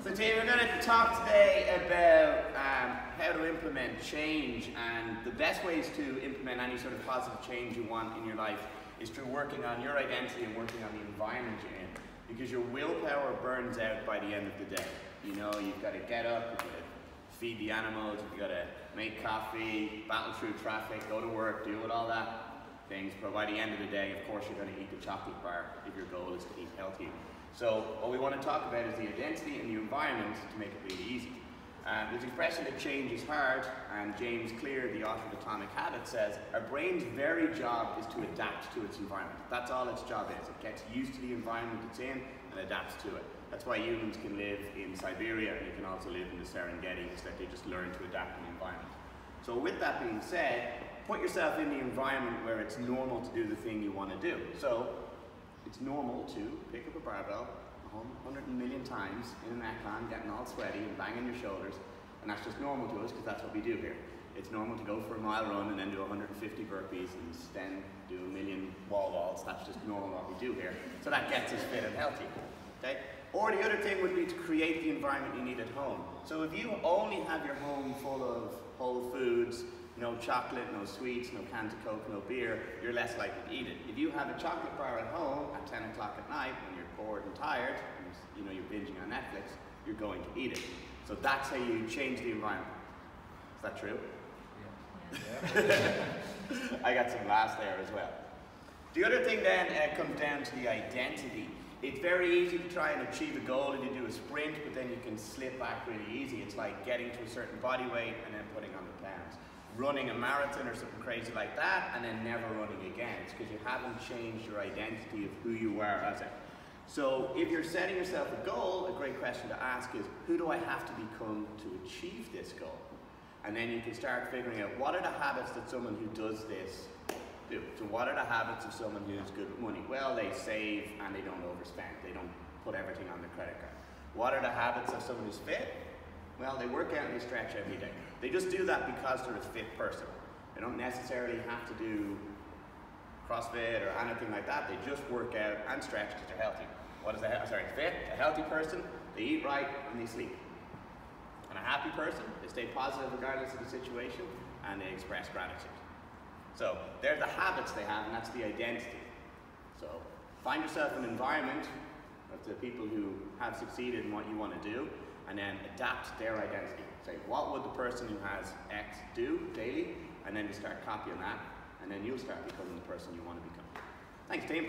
So Dave, we're going to talk today about how to implement change, and the best ways to implement any sort of positive change you want in your life is through working on your identity and working on the environment you're in, because your willpower burns out by the end of the day. You know, you've got to get up, you've got to feed the animals, you've got to make coffee, battle through traffic, go to work, deal with all that things, but by the end of the day, of course, you're going to eat the chocolate bar if your goal is to eat healthy. So what we want to talk about is the identity and the environment to make it really easy. There's an expression that change is hard, and James Clear, the author of Atomic Habits, says our brain's very job is to adapt to its environment. That's all its job is. It gets used to the environment it's in and adapts to it. That's why humans can live in Siberia and you can also live in the Serengeti, is that they just learn to adapt to the environment. So with that being said, put yourself in the environment where it's normal to do the thing you want to do. So it's normal to pick up a barbell 100 million times in an incline, getting all sweaty and banging your shoulders, and that's just normal to us because that's what we do here. It's normal to go for a mile run and then do 150 burpees and then do a million wall balls. That's just normal what we do here. So that gets us fit and healthy. Okay? Or the other thing would be to create the environment you need at home. So if you only have your home full of whole foods, no chocolate, no sweets, no cans of Coke, no beer, you're less likely to eat it. If you have a chocolate bar at home at 10 o'clock at night when you're bored and tired, and you know you're binging on Netflix, you're going to eat it. So that's how you change the environment. Is that true? Yeah. I got some laughs there as well. The other thing then comes down to the identity. It's very easy to try and achieve a goal if you do a sprint, but then you can slip back really easy. It's like getting to a certain body weight and then putting on the pounds. Running a marathon or something crazy like that and then never running again. It's because you haven't changed your identity of who you are as a. So if you're setting yourself a goal, a great question to ask is, who do I have to become to achieve this goal? And then you can start figuring out, what are the habits that someone who does this do? So what are the habits of someone who's good with money? Well, they save and they don't overspend. They don't put everything on their credit card. What are the habits of someone who's fit? Well, they work out and they stretch every day. They just do that because they're a fit person. They don't necessarily have to do CrossFit or anything like that. They just work out and stretch because they're healthy. What is fit? A healthy person, they eat right and they sleep. And a happy person, they stay positive regardless of the situation and they express gratitude. So they're the habits they have, and that's the identity. So find yourself an environment of the people who have succeeded in what you want to do, and then adapt their identity. Say, what would the person who has X do daily? And then you start copying that, and then you'll start becoming the person you want to become. Thanks, team.